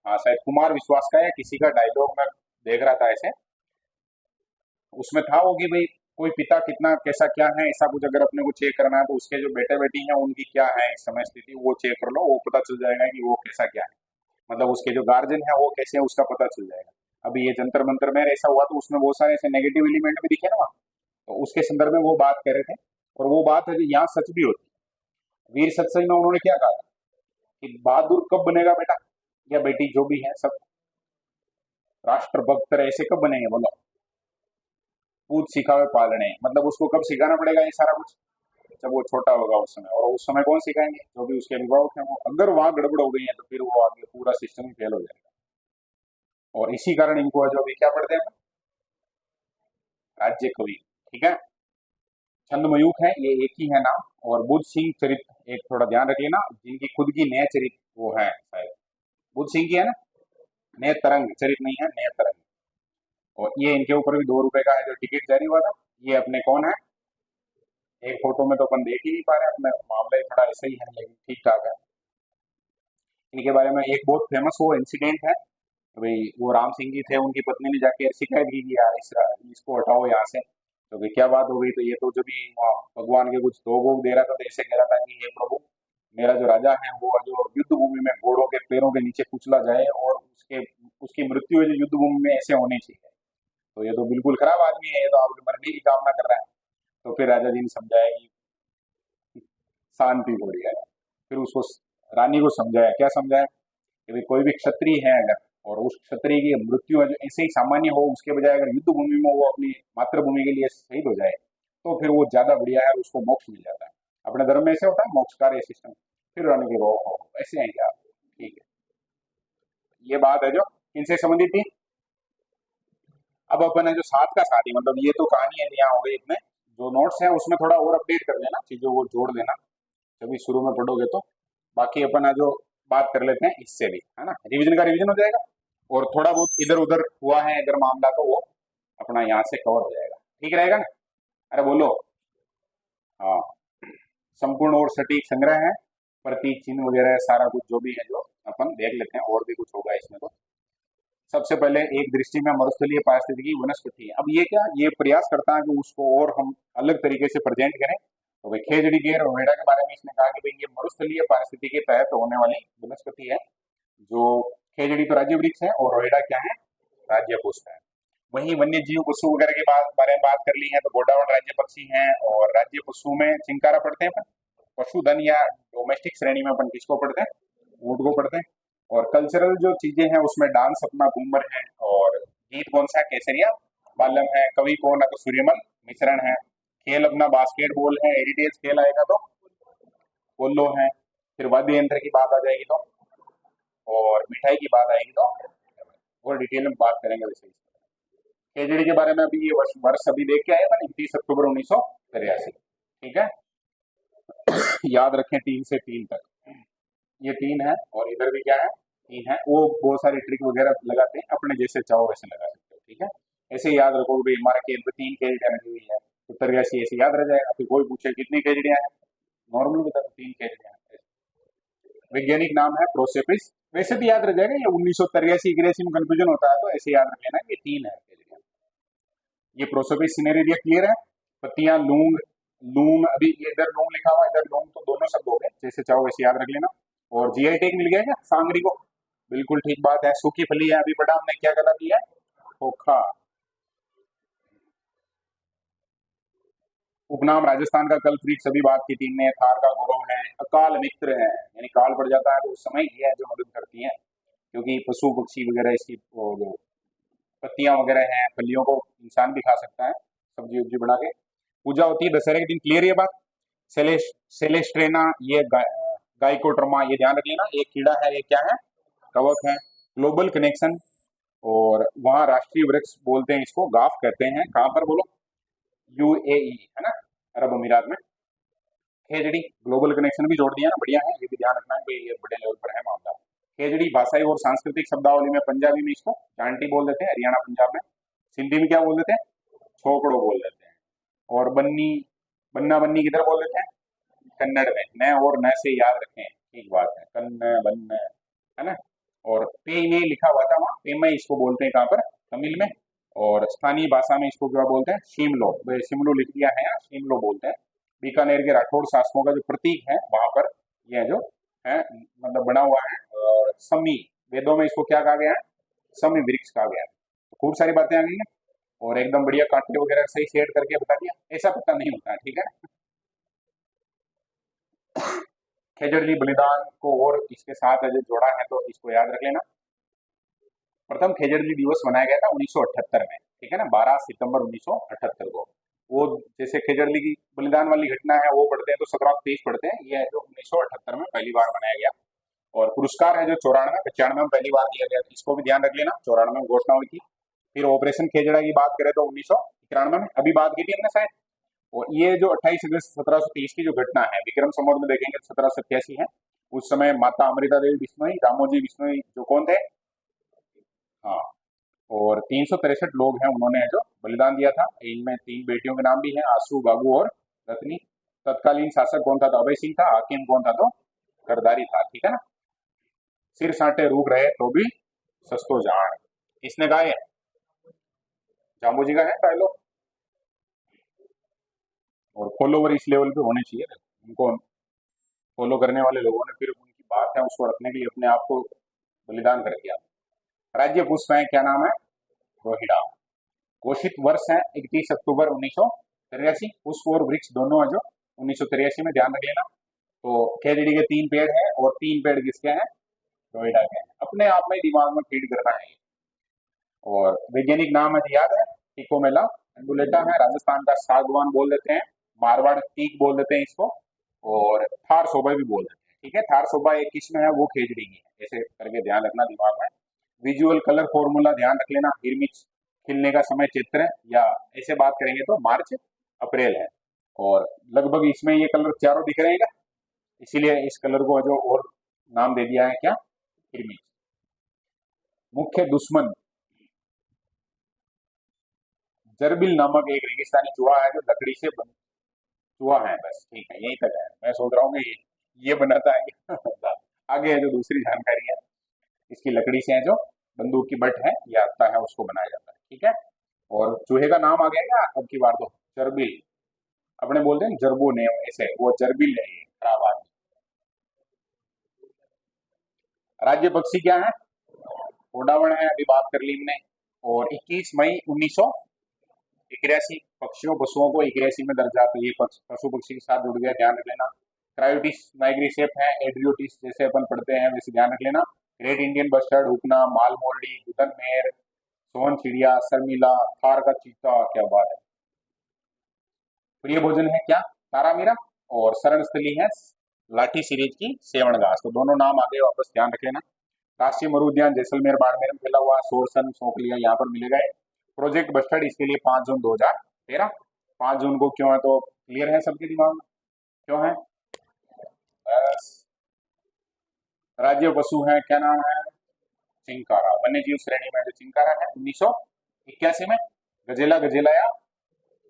हाँ शायद कुमार विश्वास का है किसी का डायलॉग में देख रहा था ऐसे, उसमें था वो कि भाई कोई पिता कितना कैसा क्या है, ऐसा कुछ अगर अपने को चेक करना है तो उसके जो बेटे बेटी हैं उनकी क्या है इस समय स्थिति, वो चेक कर लो, वो पता चल जाएगा कि वो कैसा क्या है। मतलब उसके जो गार्जियन है वो कैसे है उसका पता चल जाएगा। अभी ये जंतर मंतर में ऐसा हुआ तो उसमें बहुत सारे ऐसे नेगेटिव एलिमेंट भी दिखे ना वहाँ, तो उसके संदर्भ में वो बात कर रहे थे। और वो बात है जो यहाँ सच भी होती है। वीर सत्संग में उन्होंने क्या कहा था कि बहादुर कब बनेगा बेटा? या बेटी जो भी है सब राष्ट्रभक्त ऐसे कब बनेंगे बोलो? पूत सिखावे पालने, मतलब उसको कब सिखाना पड़ेगा ये सारा कुछ? जब वो छोटा होगा उस समय। और उस समय कौन सिखाएंगे? जो भी उसके अभिभावक हैं वो। अगर वहां गड़बड़ हो गई है तो फिर वो आगे पूरा सिस्टम ही फेल हो जाएगा। और इसी कारण इनको जो अभी क्या पढ़ते हैं, राज्य कवि। ठीक है। छंदमयूख है, ये एक ही है नाम। और बुद्ध सिंह चरित्र, एक थोड़ा ध्यान रख लेना, जिनकी खुद की नए चरित्र वो है शायद, बुद्ध सिंह की है ना, नए तरंग चरित्र नहीं है, नए तरंग। और ये इनके ऊपर भी 2 रुपए का है जो टिकट जारी हुआ था। ये अपने कौन है, एक फोटो में तो अपन देख ही नहीं पा रहे, अपने मामला ही थोड़ा ऐसा ही है, लेकिन ठीक ठाक है। इनके बारे में एक बहुत फेमस वो इंसिडेंट है, भाई वो राम सिंह जी थे, उनकी पत्नी ने जाके शिकायत की कि यार इसको हटाओ यहाँ से। तो भाई क्या बात हो गई? तो ये तो जब भी वहाँ भगवान के कुछ भोग वोग दे रहा था तो ऐसे कह रहा था कि हे प्रभु, मेरा जो राजा है वो जो युद्ध भूमि में घोड़ों के पैरों के नीचे कुचला जाए, और उसके उसकी मृत्यु जो युद्ध भूमि में ऐसे होनी चाहिए। तो ये तो बिल्कुल खराब आदमी है, ये तो आपकी मरने की कामना कर रहा है। तो फिर राजा जी ने समझाया कि शांति हो रही है। फिर उसको रानी को समझाया, क्या समझाया कि भाई कोई भी क्षत्रिय है अगर, और उस क्षत्रिय की मृत्यु ऐसे ही सामान्य हो, उसके बजाय अगर युद्ध भूमि में वो अपनी मातृभूमि के लिए शहीद हो जाए तो फिर वो ज्यादा बढ़िया है और उसको मोक्ष मिल जाता है। अपने धर्म में ऐसे होता है मोक्ष कार्य सिस्टम। फिर रानी के वो ऐसे हैं क्या? ठीक है, ये बात है जो इनसे संबंधित थी। अब अपन है जो साथ का साथ ही, मतलब ये तो कहानी है यहाँ हो गई, इतने जो नोट्स हैं उसमें थोड़ा और अपडेट कर लेना, चीजों को जोड़ देना जब शुरू में पढ़ोगे तो। बाकी अपन है जो बात कर लेते हैं इससे भी, है ना, रिवीजन का रिवीजन हो जाएगा। और थोड़ा बहुत इधर उधर हुआ है अगर मामला तो वो अपना यहाँ से कवर हो जाएगा। ठीक रहेगा ना? अरे बोलो। हाँ, संपूर्ण और सटीक संग्रह है, प्रतीक चिन्ह वगैरह सारा कुछ जो भी है जो अपन देख लेते हैं, और भी कुछ होगा इसमें तो। सबसे पहले एक दृष्टि में मरुस्थलीय पारिस्थितिकी वनस्पति है। अब ये क्या, ये प्रयास करता है कि उसको और हम अलग तरीके से प्रेजेंट करें। तो भाई खेजड़ी गेर रोहेड़ा के बारे में इसने कहा कि भाई ये मरुस्थलीय पारिस्थितिकी के तहत होने वाली वनस्पति है। जो खेजड़ी तो राज्य वृक्ष है और रोहेड़ा क्या है, राज्य पुष्प है। वहीं वन्य जीव पशु वगैरह के बारे में बात कर ली है, तो गोडावण राज्य पक्षी है, और राज्य पशु में चिंकारा पढ़ते हैं अपन। पशुधन या डोमेस्टिक श्रेणी में अपन किसको पढ़ते हैं, ऊंट को पढ़ते हैं। और कल्चरल जो चीजें हैं उसमें डांस अपना घूमर है, और गीत कौन सा, केसरिया बालम है। कवि कौन है, तो सूर्यमल मिश्रण है। खेल अपना बास्केटबॉल है, हेरिटेज खेल आएगा तो पोलो है। फिर वाद्य यंत्र की बात आ जाएगी तो, और मिठाई की बात आएगी तो, और डिटेल में बात करेंगे वैसे। केजड़ी के बारे में अभी ये वर्ष वर्ष अभी देख के आए अपन, 29 अक्टूबर 1983। ठीक है, याद रखें 3 से 3 तक ये 3 है। और इधर भी क्या है, 3 है। वो बहुत सारी ट्रिक वगैरह लगाते हैं, अपने जैसे चाहो वैसे लगा सकते हो। ठीक है, ऐसे ही याद रखो भाई हमारे खेल में 3 केजड़ियां लगी हुई है, तो 83 ऐसे याद रह जाएगा। फिर कोई पूछे कितनी केजड़ियां हैं, नॉर्मली बता दो 3 केजड़ियां हैं। वैज्ञानिक नाम है प्रोसेपिस, वैसे भी याद रह जाएगा। ये 1983 में कंफ्यूजन होता है तो ऐसे याद रख लेना, ये 3 है केजड़ियां। ये प्रोसोपिस सिनेरिया क्लियर है। पत्तियां लूंग, लूम, अभी ये इधर लूंग लिखा हुआ है, इधर लूंग, तो दोनों शब्द हो गए, जैसे चाहो वैसे याद रख लेना। और जीआई टैग मिल गया क्या सांगरी को? बिल्कुल ठीक बात है। सूखी फली है, अभी पढ़ा हमने, क्या गला दिया है, खोखा। उपनाम राजस्थान का कल वृक्ष, सभी बात की थी ने। थार का गौरव है, अकाल मित्र है, यानी काल पड़ जाता है तो उस समय ये है जो मदद करती है, क्योंकि पशु पक्षी वगैरह इसकी जो पत्तियां वगैरह हैं, फलियों को इंसान भी खा सकता है सब्जी उब्जी बना के। पूजा होती है दशहरे के दिन, क्लियर ये बात। सेलेस्ट्रेना, ये गाइकोट्रमा, ये ध्यान रख लेना, एक कीड़ा है, ये क्या है, कवक है। ग्लोबल कनेक्शन, और वहाँ राष्ट्रीय वृक्ष बोलते हैं इसको, गाफ कहते हैं, कहाँ पर बोलो, यूएई है ना, अरब अमीरात में। खेजड़ी ग्लोबल कनेक्शन भी जोड़ दिया ना, बढ़िया है, ये भी ध्यान रखना है भाई, ये बड़े लेवल पर है मामला। खेजड़ी भाषाई और सांस्कृतिक शब्दावली में पंजाबी में इसको जांटी बोल देते हैं, हरियाणा पंजाब में। सिंधी में क्या बोल देते हैं, छोकड़ो बोल देते हैं। और बन्नी, बन्ना बन्नी किधर बोल देते हैं, कन्नड़ में। न और न से याद रखें, ठीक बात है, कन्न बन्न, है ना। और पे में लिखा हुआ था वहाँ, पे में इसको बोलते हैं कहाँ पर, तमिल में। और स्थानीय भाषा में इसको क्या बोलते हैं, शिमलो, शिमलो लिख दिया है, शिमलो बोलते हैं। बीकानेर के राठौड़ शासकों का जो प्रतीक है वहां पर यह जो है, मतलब बना हुआ है। और समी, वेदों में इसको क्या कहा गया है, समी वृक्ष कहा गया है। तो खूब सारी बातें आ गई हैं, और एकदम बढ़िया कांटे वगैरह सही सेट करके बता दिया, ऐसा पता नहीं होता है। ठीक है, खेजड़ली बलिदान को और इसके साथ जो जोड़ा है तो इसको याद रख लेना। प्रथम खेजड़ली दिवस मनाया गया था 1978 में, ठीक है ना, 12 सितंबर 1978 को। वो जैसे खेजड़ली की बलिदान वाली घटना है वो पढ़ते हैं तो 1723 पढ़ते हैं, ये है जो 1978 में पहली बार मनाया गया। और पुरस्कार है जो 94 95 में पहली बार दिया गया, इसको भी ध्यान रख लेना, 94 में घोषणा हुई थी। फिर ऑपरेशन खेजड़ा की बात करें तो 1993 में, अभी बात की थी हमने शायद। और ये जो 28 अगस्त 1723 की जो घटना है, विक्रम संवत में देखेंगे 1787 है। उस समय माता अमृता देवी बिश्नोई, रामोजी बिश्नोई जो कौन थे, हाँ, और 363 लोग हैं उन्होंने जो बलिदान दिया था। इनमें 3 बेटियों के नाम भी हैं, आंसू, बाबू और रत्नी। तत्कालीन शासक कौन था, तो अभय सिंह था। हाकिम कौन था, तो करदारी था, ठीक है ना। सिर साटे रूक रहे तो भी सस्तो जान, इसने गाए हैं, जाम्बू जी का है डायलॉग। और फॉलोवर इस लेवल पे होने चाहिए, उनको फॉलो करने वाले लोगों ने फिर उनकी बात है उसको रखने के लिए अपने आप को बलिदान कर दिया। राज्य पुष्प है, क्या नाम है, रोहिड़ा। घोषित वर्ष है 31 अक्टूबर 1983। पुष्प और वृक्ष दोनों है जो 1983 में, ध्यान रख लेना। तो खेजड़ी के 3 पेड़ हैं और 3 पेड़ किसके हैं, रोहिड़ा के हैं। अपने आप में दिमाग में फीड करना है। और वैज्ञानिक नाम है याद है, टिकोमेला एंडुलेटा है। राजस्थान का सागवान बोल देते हैं, मारवाड़ टीक बोल देते हैं इसको, और थार शोभा भी बोल देते हैं, ठीक है। थार शोभा एक किस्म है, वो खेजड़ी की है, ऐसे करके ध्यान रखना दिमाग में। विजुअल कलर फॉर्मूला ध्यान रख लेना, गिरमिच खिलने का समय चित्र, या ऐसे बात करेंगे तो मार्च अप्रैल है। और लगभग इसमें ये कलर चारों दिख रहे हैं क्या, इसीलिए इस कलर को जो और नाम दे दिया है क्या, गिरमिच। मुख्य दुश्मन जरबिल नामक एक रेगिस्तानी चूहा है जो लकड़ी से बन, चूहा है, बस ठीक है, यही तक है। मैं सोच रहा हूँ कि ये बनाता है आगे है जो दूसरी जानकारी है, इसकी लकड़ी से है जो बंदूक की बट है ये आता है, उसको बनाया जाता है, ठीक है। और चूहे का नाम आ गया क्या अब की बार, तो जरबिल। अपने बोलते हैं जरबो ने, ऐसे वो जरबिल है, ये खराब आदमी। राज्य पक्षी क्या है, उड़ावन है, अभी बात कर ली हमने। और 21 मई 1981 पक्षियों पशुओं को 81 में दर्जा, तो ये पशु पक्षी के साथ जुड़ गया, ध्यान रख लेना। क्रायोटिस नाइग्रीसेप है, एड्रियोटिस जैसे अपन पढ़ते हैं वैसे ध्यान रख लेना। ग्रेट इंडियन बस्टर्ड, हुकना, माल मोरडी, गुदन मेर, सोन चिड़िया, शर्मिला, थार का चीता, क्या बात है। प्रिय भोजन है क्या, तारा मीरा। और शरण स्थली है लाठी सीरीज की सेवण घास, तो दोनों नाम आगे वापस ध्यान रख लेना। राष्ट्रीय मरु उद्यान जैसलमेर बाड़मेर में फैला हुआ, सोरसन सोकलिया यहाँ पर मिलेगा। प्रोजेक्ट बस्टर्ड इसके लिए 5 जून 2013। 5 जून को क्यों है, तो क्लियर है सबके दिमाग में क्यों है, बस। राज्य पशु है, क्या नाम है, चिंकारा। वन्य जीव श्रेणी में जो चिंकारा है 1981 में। गजेला, गजेला या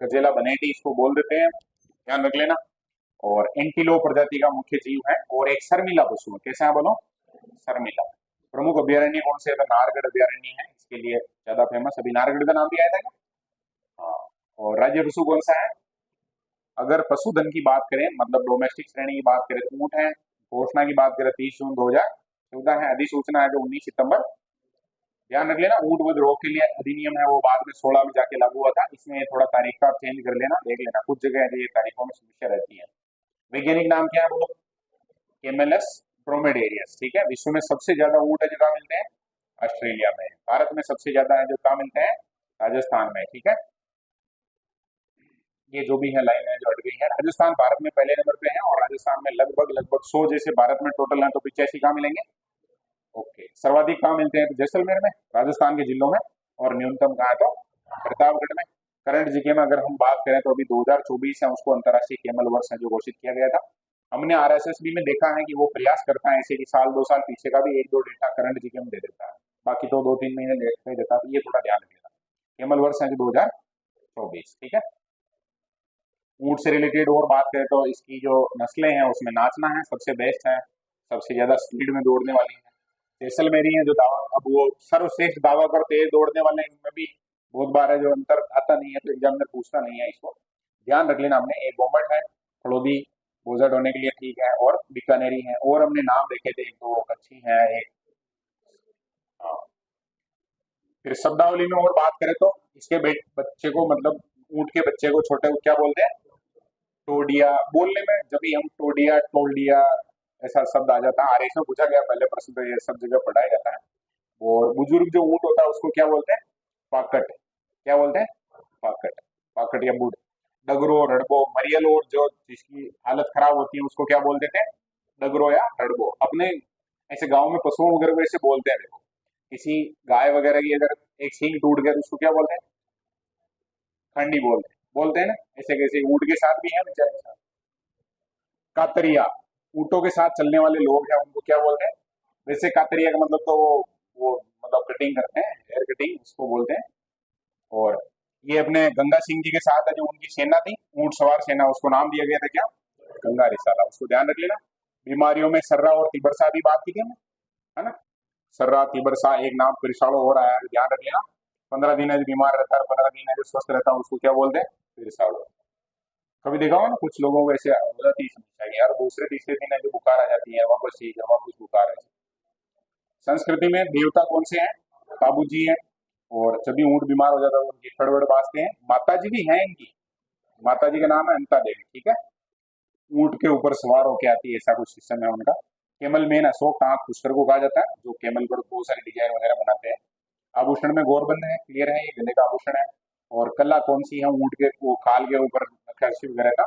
गजेला बनेटी इसको बोल देते हैं, ध्यान रख लेना। और एंटीलोप प्रजाति का मुख्य जीव है, और एक शर्मिला पशु है, कैसे है बोलो, शर्मिला। प्रमुख अभ्यारण्य कौन से है, तो नारगढ़ अभ्यारण्य है इसके लिए ज्यादा फेमस, अभी नारगढ़ का नाम भी आया था क्या, हाँ। और राज्य पशु कौन सा है, अगर पशुधन की बात करें, मतलब डोमेस्टिक श्रेणी की बात करें तो ऊंट है। घोषणा की बात करें 30 जून 2014 है। अधिसूचना है जो 19 सितंबर, ध्यान रख लेना। ऊंट वध रोग के लिए अधिनियम है, वो बाद में 16 में जाके लागू हुआ था, इसमें थोड़ा तारीख का चेंज कर लेना, देख लेना, कुछ जगह ये तारीखों में समस्या रहती है। वैज्ञानिक नाम क्या है बोलो, केमेलस ड्रोमेडेरियस, ठीक है। विश्व में सबसे ज्यादा ऊंट है जो कहाँ मिलते हैं, ऑस्ट्रेलिया में। भारत में सबसे ज्यादा है जो कहाँ मिलते हैं, राजस्थान में, ठीक है। ये जो भी है लाइन है जो हट गई है, राजस्थान भारत में पहले नंबर पे है, और राजस्थान में लगभग लगभग 100 जैसे भारत में टोटल है, तो 85 कहाँ मिलेंगे, ओके। सर्वाधिक कहाँ मिलते हैं, तो जैसलमेर में, राजस्थान के जिलों में। और न्यूनतम कहाँ है, तो प्रतापगढ़ में। करंट जीके में अगर हम बात करें तो अभी 2024 है, उसको अंतर्राष्ट्रीय केमल वर्ष है जो घोषित किया गया था। हमने आरएसएसबी में देखा है कि वो प्रयास करता है ऐसे कि साल 2 साल पीछे का भी 1-2 डेटा करंट जीके में दे देता है, बाकी तो 2-3 महीने लेट में देता है, तो ये थोड़ा ध्यान रखिएगा। केमल वर्ष है जो 2024, ठीक है। ऊंट से रिलेटेड और बात करें तो इसकी जो नस्लें हैं उसमें नाचना है सबसे बेस्ट है, सबसे ज्यादा स्पीड में दौड़ने वाली है। जैसलमेरी है जो दावा, अब वो सर्वश्रेष्ठ दावा कर तेज दौड़ने वाले में भी बहुत बार है जो अंतर आता नहीं है, तो एग्जामिनर पूछता नहीं है, इसको ध्यान रख लेना। हमने एक गोमट है, फलोदी बोजट होने के लिए ठीक है, और बीकानेरी है, और हमने नाम देखे थे, एक दो अच्छी है, एक, हाँ। फिर शब्दावली में और बात करें तो इसके बच्चे को, मतलब ऊंट के बच्चे को छोटे को क्या बोलते हैं, टोडिया। बोलने में जब भी हम टोडिया, टोल्डिया, ऐसा शब्द आ जाता है। आरएस में पूछा गया पहले प्रश्न, तो ये सब जगह पढ़ाया जाता है। और बुजुर्ग जो ऊंट होता है उसको क्या बोलते हैं? पाकट। क्या बोलते हैं? पाकट। पाकट या बुढ़। डगरो, रड़बो, मरियल, और जो जिसकी हालत खराब होती है उसको क्या बोल देते हैं? डगरो या रड़बो। अपने ऐसे गांव में पशुओं वगैरह को ऐसे बोलते हैं, देखो किसी गाय वगैरह की अगर एक सींग टूट गया तो उसको क्या बोलते हैं? खंडी बोलते हैं ना। ऐसे कैसे ऊंट के साथ भी है बेचारे के साथ। कातरिया, ऊंटों के साथ चलने वाले लोग हैं उनको क्या बोलते हैं? वैसे कातरिया का मतलब तो वो मतलब कटिंग करते हैं, हेयर कटिंग उसको बोलते हैं। और ये अपने गंगा सिंह जी के साथ है, जो उनकी सेना थी, ऊंट सवार सेना, उसको नाम दिया गया था क्या? गंगा रिसाला। उसको ध्यान रख लेना। बीमारियों में सर्रा और तिबरसा भी बात की थी हमने, है ना। सर्रा तिबरसा एक नाम पिरसाड़ो और आया है, ध्यान रख लेना। 15 दिन है जो बीमार रहता है, 15 दिन है जो स्वस्थ रहता है, उसको क्या बोलते हैं? पिरसाड़ो। कभी देखा हो ना कुछ लोगों को ऐसे हो जाती है समस्या कि यार दूसरे तीसरे दिन है जो बुखार आ जाती है, वापस ठीक है, वापस बुखार है। संस्कृति में देवता कौन से हैं? काबू जी हैं। और जब भी ऊंट बीमार हो जाता है तो उनकी फड़वड़ बाजते हैं। माता जी भी हैं इनकी। माता जी का नाम है अंता देवी, ठीक है। ऊंट के ऊपर सवार होके आती है, ऐसा कुछ सिस्टम है उनका। केमल मेन अशोक टाँक पुष्कर को कहा जाता है, जो केमल पर बहुत सारी डिजाइन वगैरह बनाते हैं। आभूषण में गौरबंद है, क्लियर है, ये गले का आभूषण है। और कला कौन सी है? ऊंट के वो खाल के ऊपर नक्काशी वगैरह का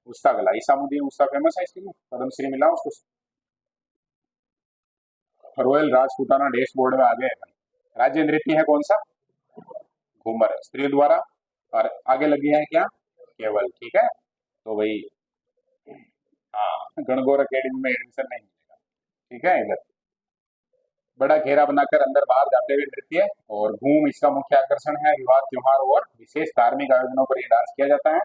उसका गला। ईसामुद्दीन उसका फेमस है, इसके लिए पद्मश्री मिला उसको। रॉयल राजपूताना डैशबोर्ड में आ गए हैं। राज्य नृत्य है कौन सा? घूमर, स्त्री द्वारा। और आगे लगी है क्या? केवल, ठीक है। तो भाई हाँ, गणगौर अकेडमी में एडमिशन नहीं मिलेगा, ठीक है। इधर बड़ा घेरा बनाकर अंदर बाहर जाते हुए नृत्य। और घूम इसका मुख्य आकर्षण है। विवाह, त्योहार और विशेष धार्मिक आयोजनों पर ये डांस किया जाता है।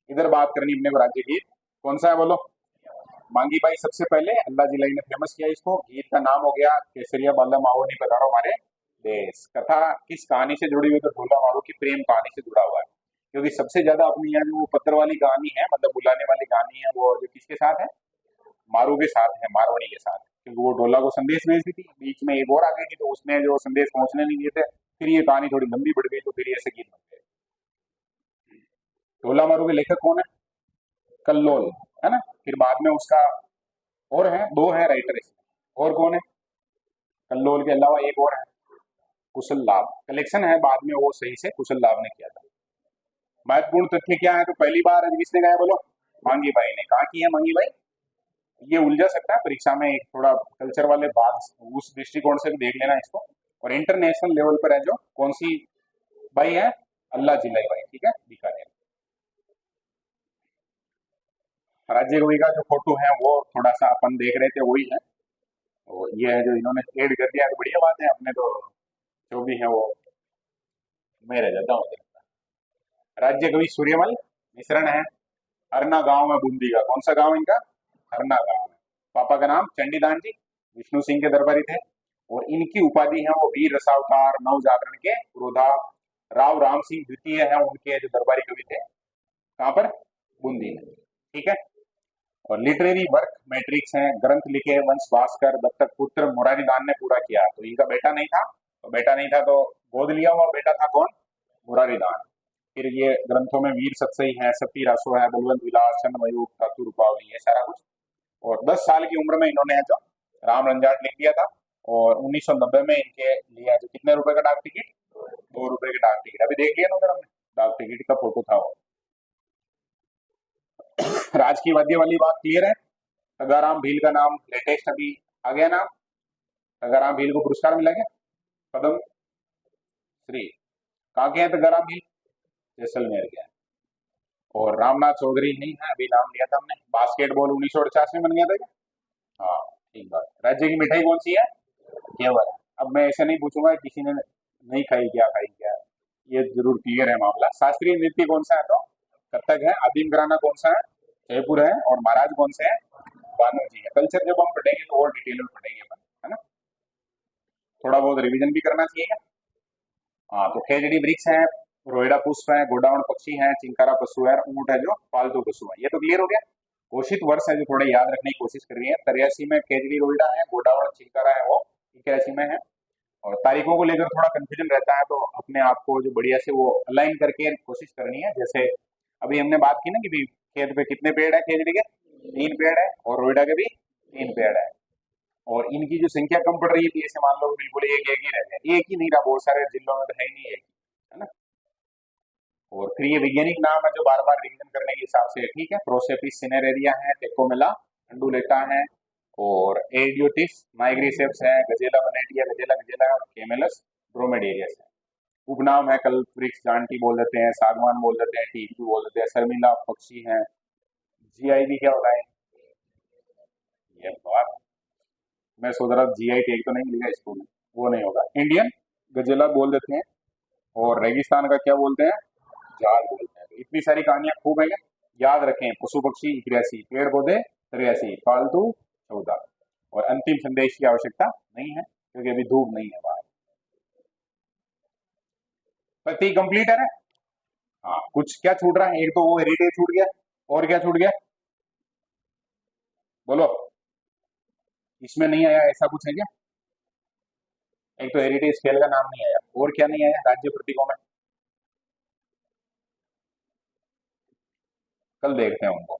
इधर बात करनी अपने को राज्य गीत कौन सा है, बोलो। मांगी बाई सबसे पहले अल्लाह जिलाई ने फेमस किया इसको। गीत का नाम हो गया केसरिया बाला माओ नहीं पधारो हमारे देश। कथा किस कहानी से जुड़ी हुई? तो ढोला मारू की प्रेम कहानी से जुड़ा हुआ है। क्योंकि सबसे ज्यादा अपने यहाँ जो पत्र वाली कहानी है, मतलब बुलाने वाली कहानी है, वो जो किसके साथ है? मारू के साथ है, मारवाड़ी के साथ। क्योंकि वो ढोला को संदेश भेजती थी, बीच में एक और आ गई थी, तो उसने जो संदेश पहुंचने नहीं दिए थे, फिर ये कहानी थोड़ी लंबी बढ़ गई, तो फिर ये ऐसे गीत बन गए। ढोला मारू के लेखक कौन है? कल्लोल, है ना। फिर बाद में उसका और है, दो है राइटर इसमें। और कौन है? कल्लोल के अलावा एक और है, कुशल लाभ। कलेक्शन है बाद में वो सही से कुशल लाभ ने किया था। महत्वपूर्ण तथ्य क्या है? तो पहली बार आज किसने गाया, बोलो। मांगी बाई ने। कहा की है मांगी बाई? ये उलझा सकता है परीक्षा में, एक थोड़ा कल्चर वाले भाग उस दृष्टिकोण से भी देख लेना इसको। और इंटरनेशनल लेवल पर है जो कौन सी बाई है? अल्लाह जिलाई बाई, ठीक है, बीकानेर। राज्य कवि का जो फोटो है वो थोड़ा सा अपन देख रहे थे, वही है। और ये है जो इन्होंने एड कर दिया, तो बढ़िया बात है। अपने तो जो भी है वो मैं रह जाता हूँ। राज्य कवि सूर्यमल मिश्रण है। हरना गांव है बूंदी का। कौन सा गांव है इनका? हरना गांव है। पापा का नाम चंडीदान जी, विष्णु सिंह के दरबारी थे। और इनकी उपाधि है वो वीर रसावतार, नव जागरण के पुरोधा। राव राम सिंह द्वितीय है उनके जो दरबारी कवि थे। कहाँ पर? बूंदी में, ठीक है। और लिटरेरी वर्क मैट्रिक्स हैं, ग्रंथ लिखे वंश भास्कर, दत्तक पुत्र मुरारी दान ने पूरा किया। तो इनका बेटा नहीं था, तो बेटा नहीं था तो गोद लिया हुआ बेटा था कौन? मुरारी दान। फिर ये ग्रंथों में वीर सतसई है, सती रासो है, बलवंत विलास, चंद मयूख, ठाकुर रूपावली, ये सारा कुछ। और 10 साल की उम्र में इन्होंने जो राम रंजाट लिख दिया था। और 1990 में इनके लिया जो कितने रुपए का डाक टिकट? 2 रुपए का डाक टिकट। अभी देख लिया ना उधर हमने, डाक टिकट का फोटो था वो। राजकीय वाद्य वाली बात क्लियर है। तगाराम भील का नाम लेटेस्ट अभी आ गया नाम। तगाराम भील को पुरस्कार मिला क्या? पद्म श्री। कहाँ के हैं तगाराम भील? जैसलमेर के हैं। और रामनाथ चौधरी नहीं है, अभी नाम लिया था हमने। बास्केटबॉल 1948 में बन गया था क्या? हाँ, ठीक बात। राज्य की मिठाई कौन सी है? घेवर। अब मैं ऐसे नहीं पूछूंगा कि किसी ने नहीं खाई क्या, खाई क्या, ये जरूर क्लियर है मामला। शास्त्रीय नृत्य कौन सा है? तो कथक है। आदिम घराना कौन सा है? जयपुर है। और महाराज कौन से हैं? बानो जी है। कल्चर जब हम पढ़ेंगे तो और डिटेल में पढ़ेंगे अपन, है ना। थोड़ा बहुत रिवीजन भी करना चाहिए। हाँ, तो खेजड़ी वृक्ष है, रोहिड़ा पुष्प है, गोडावण पक्षी है, चिंकारा पशु है, ऊंट है जो पालतू पशु है। ये तो क्लियर हो गया। घोषित वर्ष है जो थोड़ा याद रखने की कोशिश कर रही है। 83 में खेजड़ी रोहिड़ा है, गोडावण चिंकारा है वो 81 में है। और तारीखों को लेकर थोड़ा कंफ्यूजन रहता है, तो अपने आप को जो बढ़िया से वो अलाइन करके कोशिश करनी है। जैसे अभी हमने बात की ना कि भी खेत पे कितने पेड़ है खेजड़ी के? 3 पेड़ है। और रोहिड़ा के भी तीन पेड़ है, और इनकी जो संख्या कम पड़ रही थी, ऐसे मान लो बिल्कुल एक एक ही रह गया, एक ही नहीं रहा, बहुत सारे जिलों में तो है ही नहीं एक, है ना। और फिर ये वैज्ञानिक नाम है जो बार बार रिवीजन करने के हिसाब से है, ठीक है। प्रोसेपिस सिनेरेरिया है, टेकोमेला अंडुलेटा है, और एडियोटिस नाइग्रिसेप्स है, गजेला वनेटिया, गजेला गजेला, और केमेलस ड्रोमेडेरियस है। उपनाम है कल्पवृक्ष, जानटी बोल देते हैं, सागवान बोल देते हैं, टीकू बोल देते हैं, शर्मिला पक्षी है। जीआई भी क्या होता है? ये बात मैं सोच रहा जीआई टैग तो नहीं मिलेगा स्कूल में, वो नहीं होगा। इंडियन गजेला बोल देते हैं, और रेगिस्तान का क्या बोलते हैं? जाल बोलते हैं। तो इतनी सारी कहानियां खूब है, याद रखें। पशु पक्षी 83, पेड़ पौधे 83, पालतू 14, और अंतिम संदेश की आवश्यकता नहीं है क्योंकि अभी धूप नहीं है बाहर। पति कंप्लीट है ना? हाँ, कुछ क्या छूट रहा है? एक तो वो हेरिटेज छूट गया, और क्या छूट गया बोलो? इसमें नहीं आया ऐसा कुछ है क्या? एक तो हेरिटेज स्केल का नाम नहीं आया, और क्या नहीं आया राज्य प्रतीकों में? कल देखते हैं उनको।